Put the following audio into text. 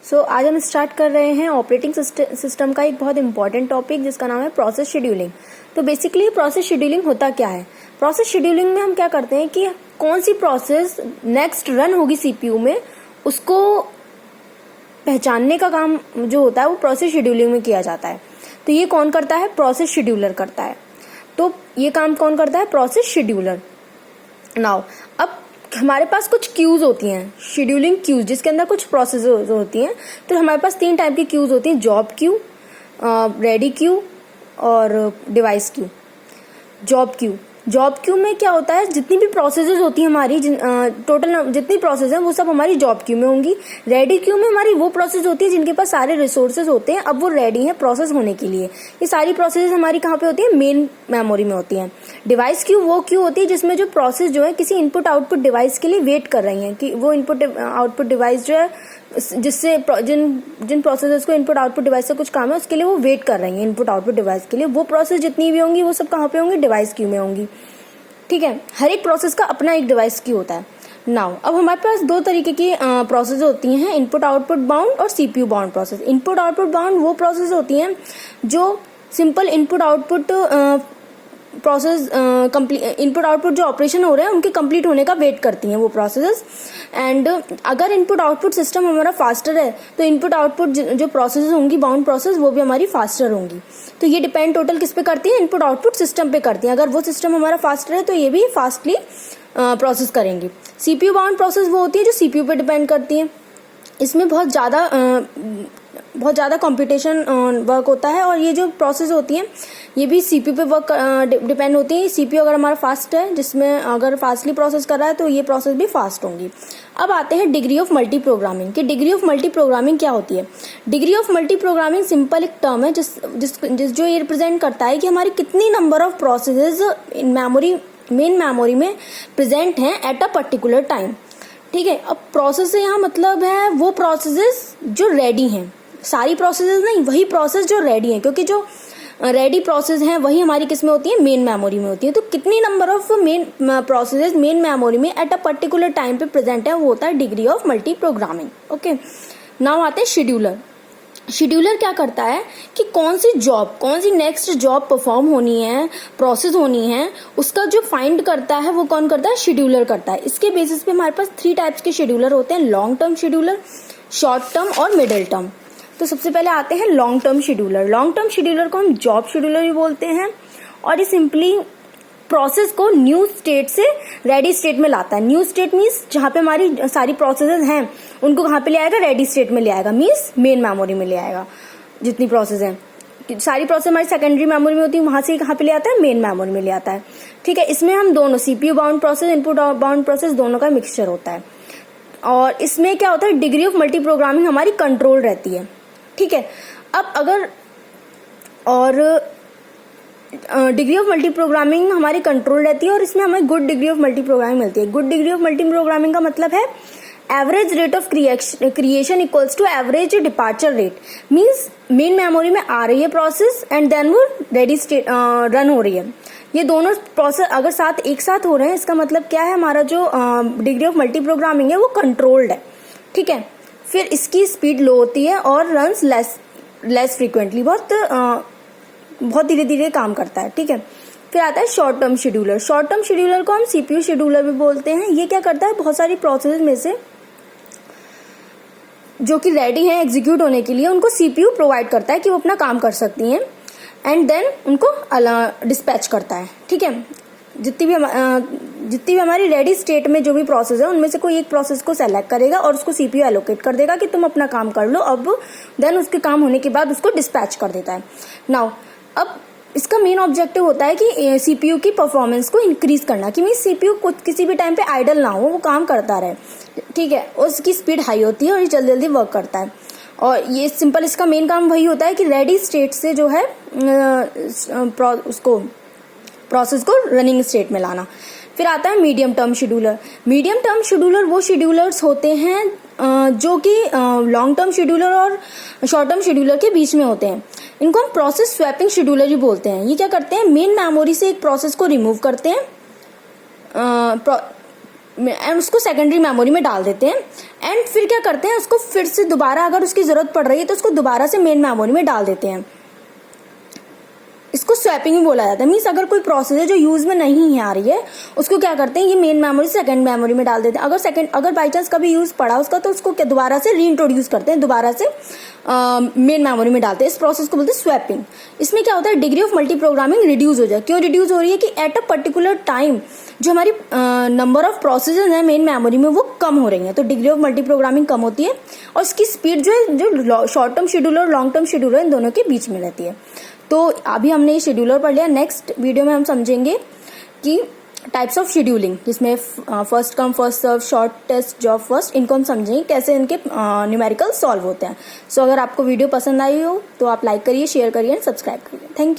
आज हम स्टार्ट कर रहे हैं ऑपरेटिंग सिस्टम का एक बहुत इंपॉर्टेंट टॉपिक जिसका नाम है प्रोसेस शेड्यूलिंग। तो बेसिकली प्रोसेस शेड्यूलिंग होता क्या है? प्रोसेस शेड्यूलिंग में हम क्या करते हैं कि कौन सी प्रोसेस नेक्स्ट रन होगी सीपीयू में, उसको पहचानने का काम जो होता है वो प्रोसेस शेड्यूलिंग में किया जाता है। तो ये कौन करता है? प्रोसेस शेड्यूलर करता है। तो ये काम कौन करता है? Process scheduler. नाउ अब हमारे पास कुछ क्यूज होती हैं, शेड्यूलिंग क्यूज, जिसके अंदर कुछ प्रोसेस होती हैं। तो हमारे पास 3 टाइप की क्यूज होती हैं, जॉब क्यू, रेडी क्यू और डिवाइस क्यू। जॉब क्यू में क्या होता है, जितनी भी प्रोसेसेस होती है हमारी, टोटल जितनी प्रोसेस है वो सब हमारी जॉब क्यू में होंगी। रेडी क्यू में हमारी वो प्रोसेस होती है जिनके पास सारे रिसोर्सेज होते हैं, अब वो रेडी है प्रोसेस होने के लिए। ये सारी प्रोसेस हमारी कहाँ पे होती है? मेन मेमोरी में होती है। डिवाइस क्यू वो क्यू होती है जिसमें जो प्रोसेस जो है किसी इनपुट आउटपुट डिवाइस के लिए वेट कर रही है कि वो इनपुट आउटपुट डिवाइस जो है जिससे जिन प्रोसेसर्स को इनपुट आउटपुट डिवाइस से कुछ काम है उसके लिए वो वेट कर रही है इनपुट आउटपुट डिवाइस के लिए। वो प्रोसेस जितनी भी होंगी वो सब कहाँ पे होंगी? डिवाइस क्यू में होंगी। ठीक है, हर एक प्रोसेस का अपना एक डिवाइस क्यू होता है। नाउ अब हमारे पास 2 तरीके की प्रोसेस होती हैं, इनपुट आउटपुट बाउंड और CPU bound process. Input output bound वो प्रोसेस होती हैं जो simple input output process input output जो ऑपरेशन हो रहे हैं उनके कंप्लीट होने का वेट करती हैं वो प्रोसेसेस। एंड अगर इनपुट आउटपुट सिस्टम हमारा फास्टर है तो इनपुट आउटपुट जो प्रोसेस होंगी बाउंड प्रोसेस वो भी हमारी फास्टर होंगी। तो ये डिपेंड टोटल किस पे करती है? इनपुट आउटपुट सिस्टम पे करती है। अगर वो सिस्टम हमारा फास्टर है तो ये भी फास्टली प्रोसेस करेंगी। सीपीयू बाउंड प्रोसेस वो होती है जो सीपीयू पे डिपेंड करती है। इसमें बहुत ज़्यादा कंप्यूटेशन वर्क होता है और ये जो प्रोसेस होती हैं ये भी सीपीयू पे वर्क डिपेंड होती है। सीपीयू अगर हमारा फास्ट है, जिसमें अगर फास्टली प्रोसेस कर रहा है तो ये प्रोसेस भी फास्ट होंगी। अब आते हैं डिग्री ऑफ मल्टी प्रोग्रामिंग कि डिग्री ऑफ मल्टी प्रोग्रामिंग क्या होती है। Degree of multi programming simple एक टर्म है जिस जो ये रिप्रेजेंट करता है कि हमारी कितनी number of processes in main memory में प्रेजेंट हैं एट अ पर्टिकुलर टाइम। ठीक है, अब प्रोसेस से यहाँ मतलब है वो प्रोसेसेस जो रेडी हैं, सारी प्रोसेसेस नहीं, वही प्रोसेस जो रेडी हैं, क्योंकि जो रेडी प्रोसेस हैं वही हमारी किस में होती है? मेन मेमोरी में होती है। तो कितनी number of main processes main memory में एट अ पर्टिकुलर टाइम पे प्रेजेंट है वो होता है degree of multi programming. Okay, now आते हैं शेड्यूलर। शेड्यूलर क्या करता है कि कौन सी नेक्स्ट जॉब परफॉर्म होनी है, प्रोसेस होनी है, उसका जो फाइंड करता है वो कौन करता है? शेड्यूलर करता है। इसके बेसिस पे हमारे पास 3 टाइप्स के शेड्यूलर होते हैं, long term scheduler, short term और मिडिल टर्म। तो सबसे पहले आते हैं long term scheduler. Long term scheduler को हम जॉब शेड्यूलर भी बोलते हैं और ये सिंपली प्रोसेस को न्यू स्टेट से रेडी स्टेट में लाता है। न्यू स्टेट मीन्स जहाँ पे हमारी सारी प्रोसेसेस हैं उनको कहाँ पे ले आएगा? रेडी स्टेट में ले आएगा, मीन्स मेन मेमोरी में ले आएगा। जितनी प्रोसेस है, सारी प्रोसेस हमारी सेकेंडरी मेमोरी में होती है, वहां से कहाँ पे ले आता है? मेन मेमोरी में ले आता है। ठीक है, इसमें हम दोनों CPU bound process, input bound process दोनों का मिक्सचर होता है। और इसमें क्या होता है? डिग्री ऑफ मल्टी प्रोग्रामिंग हमारी कंट्रोल रहती है। ठीक है, अब अगर डिग्री ऑफ मल्टी प्रोग्रामिंग हमारी कंट्रोल रहती है और इसमें हमें good degree of multi programming मिलती है। Good degree of multi programming का मतलब है average rate of creation equals to average departure rate. Means main memory में आ रही है प्रोसेस एंड देन वो रेडी स्टेट रन हो रही है। ये दोनों प्रोसेस अगर एक साथ हो रहे हैं, इसका मतलब क्या है? हमारा जो डिग्री ऑफ मल्टी प्रोग्रामिंग है वो कंट्रोल्ड है। ठीक है, फिर इसकी स्पीड लो होती है और रन्स लेस फ्रीक्वेंटली, बहुत धीरे धीरे काम करता है। ठीक है, फिर आता है short term scheduler. Short term scheduler को हम सीपीयू शेड्यूलर भी बोलते हैं। ये क्या करता है? बहुत सारी प्रोसेस में से जो कि रेडी हैं एग्जीक्यूट होने के लिए उनको सीपीयू प्रोवाइड करता है कि वो अपना काम कर सकती हैं एंड देन उनको डिस्पैच करता है। ठीक है, जितनी भी हमारी रेडी स्टेट में जो भी प्रोसेस है उनमें से कोई एक प्रोसेस को सेलेक्ट करेगा और उसको सीपीयू एलोकेट कर देगा कि तुम अपना काम कर लो। अब देन उसके काम होने के बाद उसको डिस्पैच कर देता है। नाउ अब इसका मेन ऑब्जेक्टिव होता है कि सीपीयू की परफॉर्मेंस को इंक्रीज करना, कि मींस सीपीयू कुछ किसी भी टाइम पे आइडल ना हो, वो काम करता रहे। ठीक है, उसकी स्पीड हाई होती है और ये जल्दी जल्दी वर्क करता है। और ये सिंपल इसका मेन काम वही होता है कि रेडी स्टेट से जो है उसको प्रोसेस को रनिंग स्टेट में लाना। फिर आता है medium term scheduler. Medium term scheduler वो शेड्यूलर्स होते हैं जो कि लॉन्ग टर्म शेड्यूलर और शॉर्ट टर्म शेड्यूलर के बीच में होते हैं। इनको हम प्रोसेस स्वैपिंग शेड्यूलर ही बोलते हैं। ये क्या करते हैं? मेन मेमोरी से एक प्रोसेस को रिमूव करते हैं एंड उसको सेकेंडरी मेमोरी में डाल देते हैं एंड फिर क्या करते हैं, उसको फिर से दोबारा अगर उसकी जरूरत पड़ रही है तो उसको दोबारा से मेन मेमोरी में डाल देते हैं। इसको स्वैपिंग भी बोला जाता है। मीन्स अगर कोई प्रोसेस है जो यूज में नहीं आ रही है उसको क्या करते हैं, ये मेन मेमोरी सेकंड मेमोरी में डाल देते हैं। अगर बाई चांस कभी यूज पड़ा उसका तो उसको दोबारा से रीइंट्रोड्यूस करते हैं, दोबारा से मेन मेमोरी में डालते हैं। इस प्रोसेस को बोलते हैं स्वैपिंग। इसमें क्या होता है, degree of multi programming reduce हो जाए। क्यों रिड्यूस हो रही है कि एट अ पर्टिकुलर टाइम जो हमारी नंबर ऑफ प्रोसेसेस है मेन मेमोरी में वो कम हो रही है, तो डिग्री ऑफ मल्टी प्रोग्रामिंग कम होती है और इसकी स्पीड जो है, जो शॉर्ट टर्म शेड्यूलर और लॉन्ग टर्म शेड्यूलर इन दोनों के बीच में रहती है। तो अभी हमने ये शेड्यूलर पढ़ लिया। नेक्स्ट वीडियो में हम समझेंगे कि टाइप्स ऑफ शेड्यूलिंग, जिसमें first come first serve, short test, job first, इनको हम समझेंगे कैसे इनके न्यूमेरिकल सॉल्व होते हैं। सो अगर आपको वीडियो पसंद आई हो तो आप लाइक करिए, शेयर करिए एंड सब्सक्राइब करिए। Thank you.